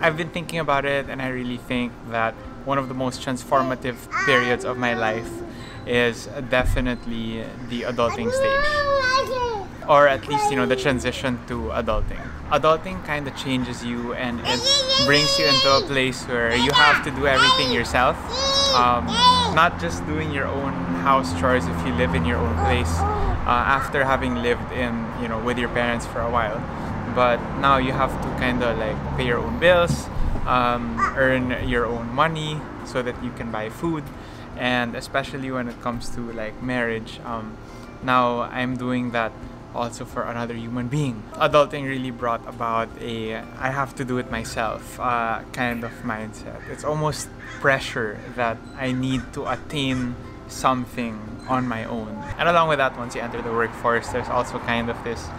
I've been thinking about it, and I really think that one of the most transformative periods of my life is definitely the adulting stage. Or at least, you know, the transition to adulting. Adulting kind of changes you, and it brings you into a place where you have to do everything yourself. Not just doing your own house chores if you live in your own place after having lived in, you know, with your parents for a while. But now you have to kind of like pay your own bills, earn your own money so that you can buy food, and especially when it comes to like marriage, now I'm doing that also for another human being. Adulting really brought about a I have to do it myself kind of mindset. It's almost pressure that I need to attain something on my own. And along with that, once you enter the workforce, there's also kind of this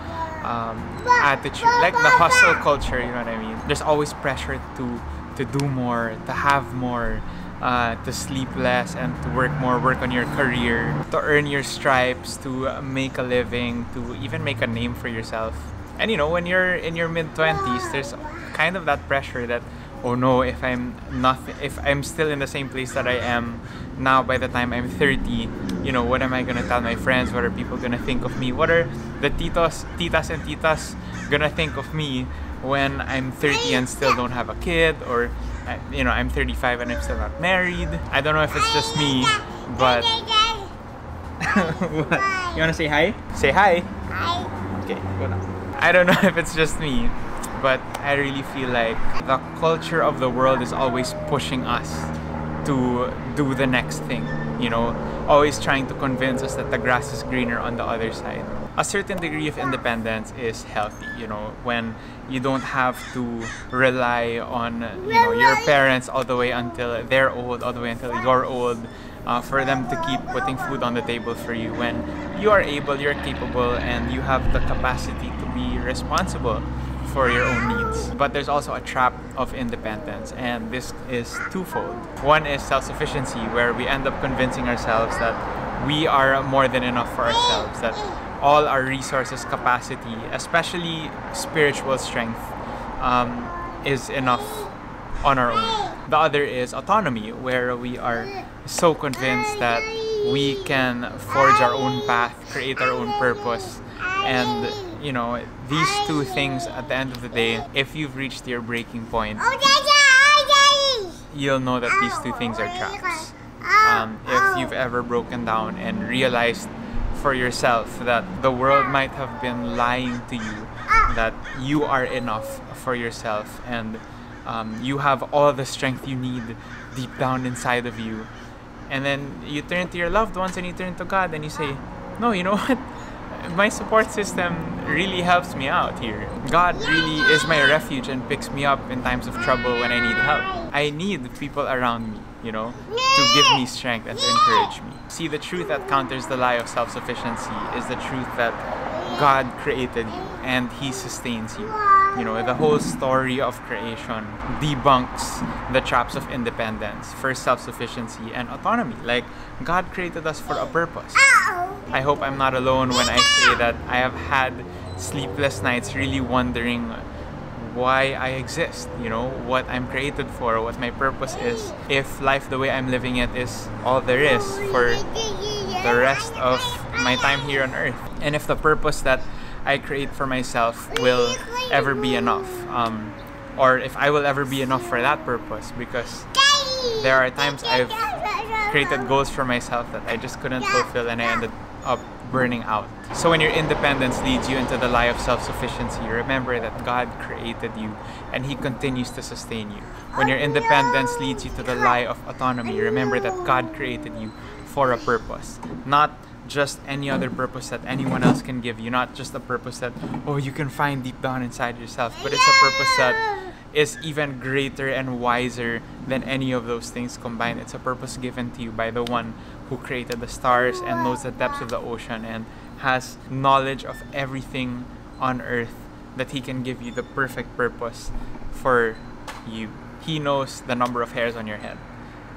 attitude, like the hustle culture, you know what I mean? There's always pressure to do more, to have more, to sleep less and to work more, work on your career, to earn your stripes, to make a living, to even make a name for yourself. And you know, when you're in your mid-20s, there's kind of that pressure that, oh no, if I'm still in the same place that I am now by the time I'm 30, you know, what am I gonna tell my friends? What are people gonna think of me? What are the titas and titas gonna think of me when I'm 30 and still don't have a kid? Or, you know, I'm 35 and I'm still not married. I don't know if it's just me, but... What? You wanna say hi? Say hi! Hi! Okay, go now. I don't know if it's just me, but I really feel like the culture of the world is always pushing us to do the next thing, you know, always trying to convince us that the grass is greener on the other side. A certain degree of independence is healthy, you know, when you don't have to rely on, you know, your parents all the way until they're old, all the way until you're old, for them to keep putting food on the table for you, when you are able, you're capable, and you have the capacity to be responsible for your own needs. But there's also a trap of independence, and this is twofold. One is self-sufficiency, where we end up convincing ourselves that we are more than enough for ourselves, that all our resources, capacity, especially spiritual strength, is enough on our own. The other is autonomy, where we are so convinced that we can forge our own path, create our own purpose, and you know, these two things at the end of the day, if you've reached your breaking point, you'll know that these two things are traps. If you've ever broken down and realized for yourself that the world might have been lying to you, that you are enough for yourself, and you have all the strength you need deep down inside of you, and then you turn to your loved ones and you turn to God and you say, no, you know what? My support system really helps me out here. God really is my refuge and picks me up in times of trouble when I need help. I need people around me, you know, to give me strength and to encourage me. See, the truth that counters the lie of self-sufficiency is the truth that God created you and He sustains you. You know, the whole story of creation debunks the traps of independence, first self-sufficiency and autonomy. Like, God created us for a purpose. I hope I'm not alone when I say that I have had sleepless nights really wondering why I exist, you know, what I'm created for, what my purpose is, if life the way I'm living it is all there is for the rest of my time here on earth, and if the purpose that I create for myself will ever be enough, or if I will ever be enough for that purpose, because there are times I've created goals for myself that I just couldn't fulfill and I ended up burning out. So when your independence leads you into the lie of self-sufficiency, remember that God created you and He continues to sustain you. When your independence leads you to the lie of autonomy, remember that God created you for a purpose, not just any other purpose that anyone else can give you, not just a purpose that, oh, you can find deep down inside yourself, but it's a purpose that is even greater and wiser than any of those things combined. It's a purpose given to you by the one who created the stars and knows the depths of the ocean and has knowledge of everything on earth, that He can give you the perfect purpose for you. He knows the number of hairs on your head.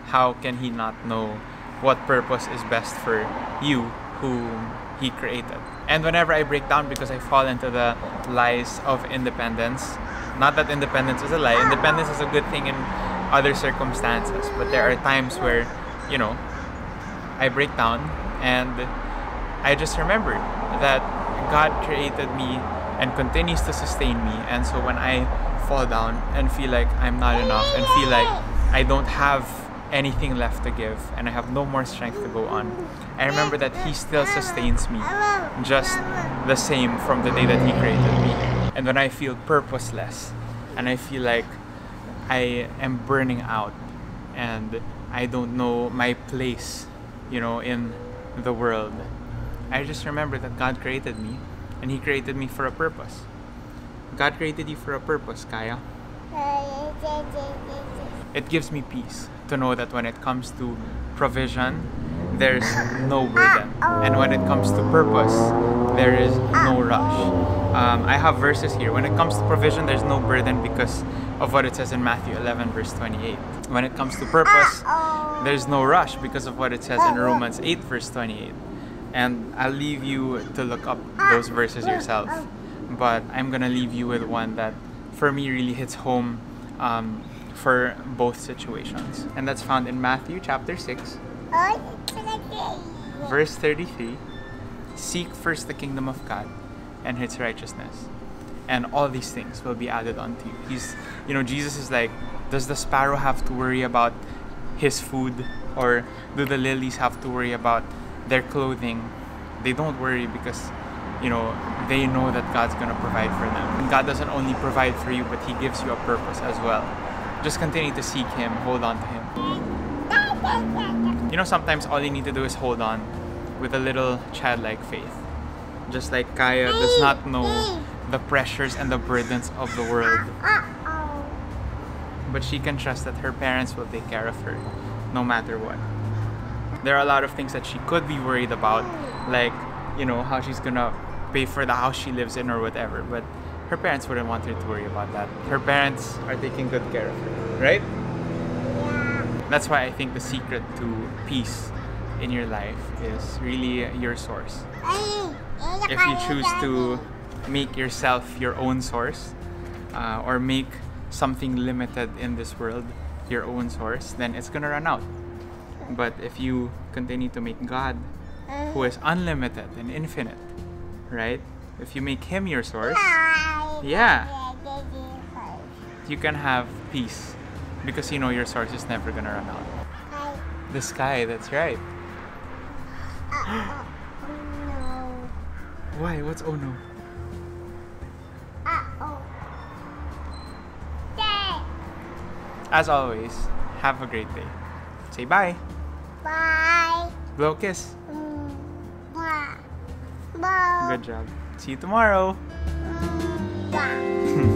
How can He not know what purpose is best for you, whom He created? And whenever I break down because I fall into the lies of independence, not that independence is a lie, independence is a good thing in other circumstances, but there are times where, you know, I break down and I just remember that God created me and continues to sustain me. And so when I fall down and feel like I'm not enough and feel like I don't have anything left to give and I have no more strength to go on, I remember that He still sustains me just the same from the day that He created me. And when I feel purposeless and I feel like I am burning out and I don't know my place, you know, in the world, I just remember that God created me and He created me for a purpose. God created you for a purpose, Kaya. It gives me peace to know that when it comes to provision, there's no burden. And when it comes to purpose, there is no rush. I have verses here. When it comes to provision, there's no burden because of what it says in Matthew 11 verse 28. When it comes to purpose, there's no rush because of what it says in Romans 8 verse 28. And I'll leave you to look up those verses yourself. But I'm gonna leave you with one that for me really hits home for both situations. And that's found in Matthew chapter 6 verse 33. Seek first the kingdom of God and His righteousness, and all these things will be added unto you. Jesus is like, does the sparrow have to worry about his food, or do the lilies have to worry about their clothing? They don't worry because they know that God's gonna provide for them. And God doesn't only provide for you, but He gives you a purpose as well. Just continue to seek Him, hold on to Him. Sometimes all you need to do is hold on with a little childlike faith. Just like Kaya does not know the pressures and the burdens of the world, but she can trust that her parents will take care of her no matter what. There are a lot of things that she could be worried about, like how she's gonna pay for the house she lives in or whatever, but her parents wouldn't want her to worry about that. Her parents are taking good care of her, right? That's why I think the secret to peace in your life is really your source. If you choose to make yourself your own source, or make something limited in this world your own source, then it's gonna run out. But if you continue to make God, who is unlimited and infinite, right? If you make Him your source, you can have peace because your source is never gonna run out. The sky, that's right. Why? What's oh no? As always, have a great day. Say bye. Bye. Blow a kiss. Bye. Good job. See you tomorrow. Bye.